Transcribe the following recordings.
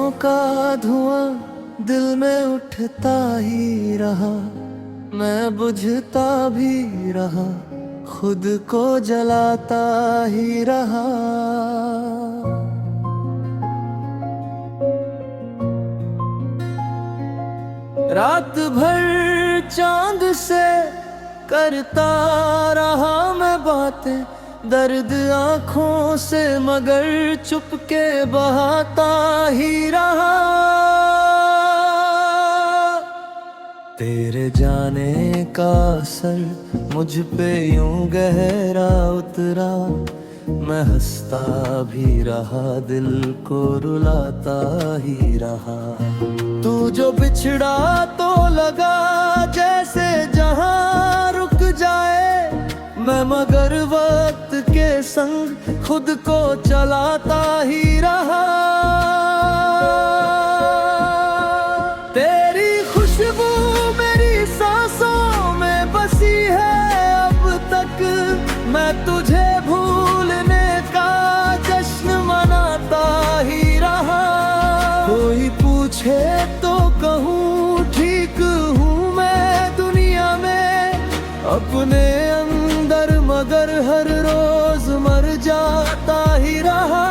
सांसों का धुआं दिल में उठता ही रहा, मैं बुझता भी रहा, खुद को जलाता ही रहा। रात भर चांद से करता रहा मैं बातें, दर्द आंखों से मगर चुपके बहाता ही रहा। तेरे जाने का असर मुझ पे यूं गहरा उतरा, मैं हंसता भी रहा, दिल को रुलाता ही रहा। तू जो बिछड़ा तो लगा जैसे जहां रुक जाए, मैं मगर वक्त के संग खुद को चलाता ही रहा। तेरी खुशबू मेरी सांसों में बसी है अब तक, मैं तुझे भूलने का जश्न मनाता ही रहा। कोई पूछे तो कहूँ ठीक हूँ मैं दुनिया में अपने अंदर, मगर हर रोज मर जाता ही रहा।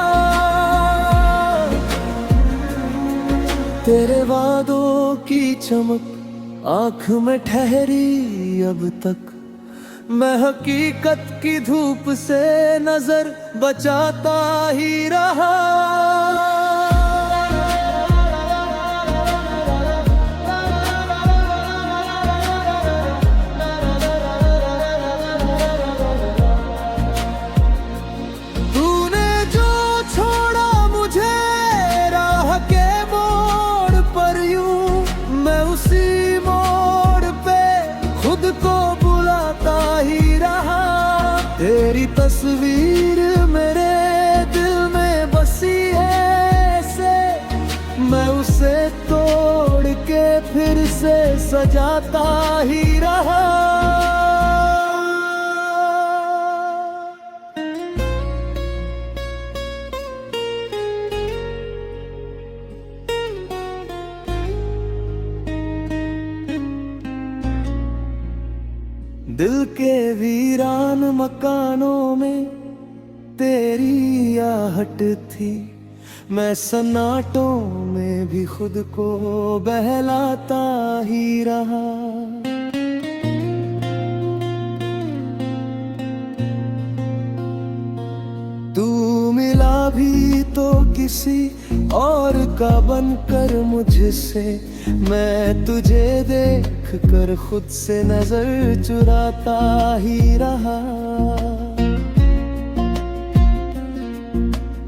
तेरे वादों की चमक आँख में ठहरी अब तक, मैं हकीकत की धूप से नजर बचाता ही रहा। तूने जो छोड़ा मुझे राह के मोड़ पर यूं, मैं उसी मोड़ पे खुद को बुलाता ही रहा। तेरी तस्वीर मेरे दिल में बसी है ऐसे, मैं उसे तोड़ के फिर से सजाता ही रहा। दिल के वीरान मकानों में तेरी आहट थी, मैं सन्नाटों में भी खुद को बहलाता ही रहा। तू मिला भी तो किसी और का बनकर मुझसे, मैं तुझे देख कर खुद से नजर चुराता ही रहा।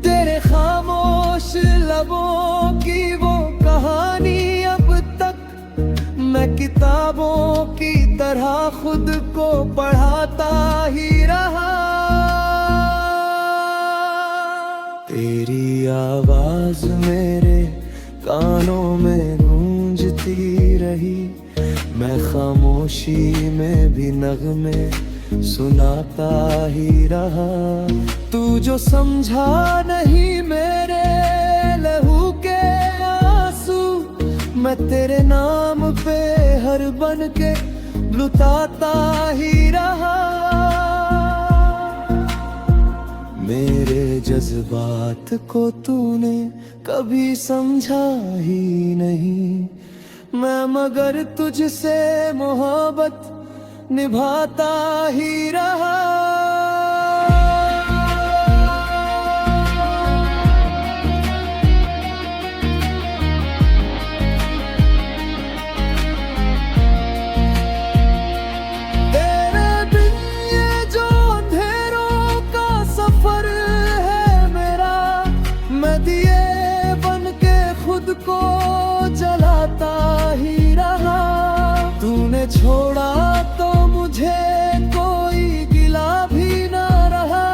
तेरे खामोश लबों की वो कहानी अब तक, मैं किताबों की तरह खुद को पढ़ाता ही रहा। तेरी आवाज मेरे कानों में गूंजती रही, मैं खामोशी में भी नगमे सुनाता ही रहा। तू जो समझा नहीं मेरे लहू के आंसू, मैं तेरे नाम पे हर बन के लुटाता ही रहा। मेरे जज्बात को तूने कभी समझा ही नहीं, मैं मगर तुझसे मोहब्बत निभाता ही रहा। तेरे बिन ये जो अंधेरों का सफर है मेरा, मैं दिए बन के खुद को जलाता ही रहा। तूने छोड़ा तो मुझे कोई गिला भी ना रहा,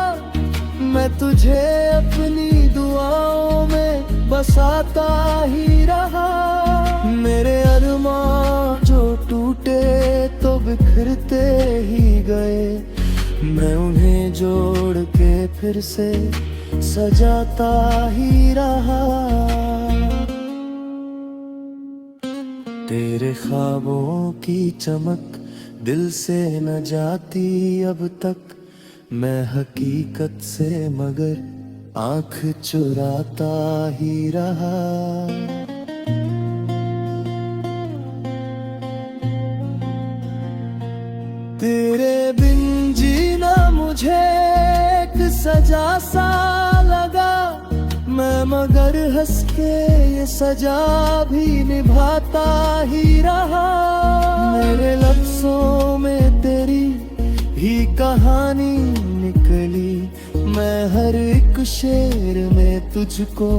मैं तुझे अपनी दुआओं में बसाता ही रहा। मेरे अरमान जो टूटे तो बिखरते ही गए, मैं उन्हें जोड़ के फिर से सजाता ही रहा। तेरे ख्वाबों की चमक दिल से न जाती अब तक, मैं हकीकत से मगर आंख चुराता ही रहा। तेरे बिन जीना मुझे एक सजा सा लगा, मैं मगर हंस के ये सजा भी निभाता ही रहा। मेरे लफ्जों में तेरी ही कहानी निकली, मैं हर एक शेर में तुझको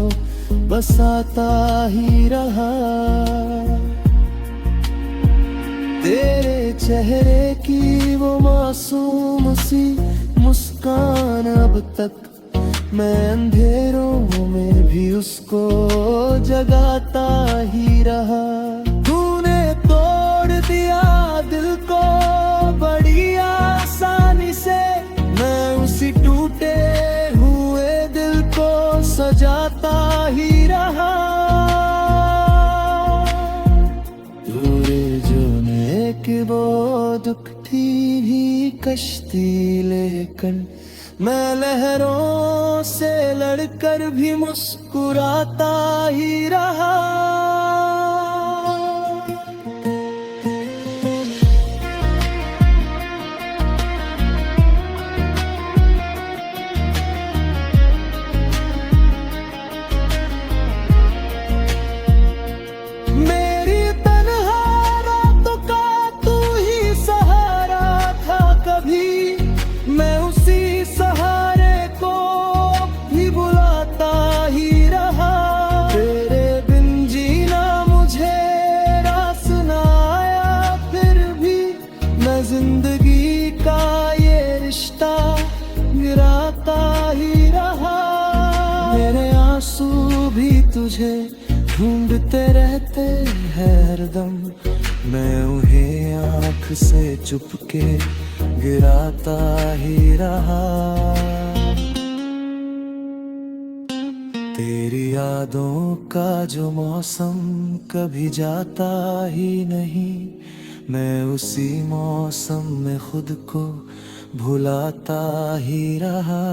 बसाता ही रहा। तेरे चेहरे की वो मासूम सी मुस्कान अब तक, मैं अंधेरों में भी उसको जगाता ही रहा। तूने तोड़ दिया दिल को बड़ी आसानी से, मैं उसी टूटे हुए दिल को सजाता ही रहा। दूरे जोने की वो दुखती भी कश्ती लेकिन, मैं लहरों से लड़कर भी मुस्कुराता ही रहा। मेरी तन्हा रातों का तू ही सहारा था कभी, मैं उसी सहारे को भी बुलाता ही रहा। तेरे बिन जीना मुझे रास न आया, फिर भी मैं जिंदगी का ये रिश्ता गिराता ही रहा। मेरे आंसू भी तुझे ढूंढते रहते हैं हरदम, मैं उन्हें आँख से चुपके गिराता ही रहा। तेरी यादों का जो मौसम कभी जाता ही नहीं, मैं उसी मौसम में खुद को भुलाता ही रहा।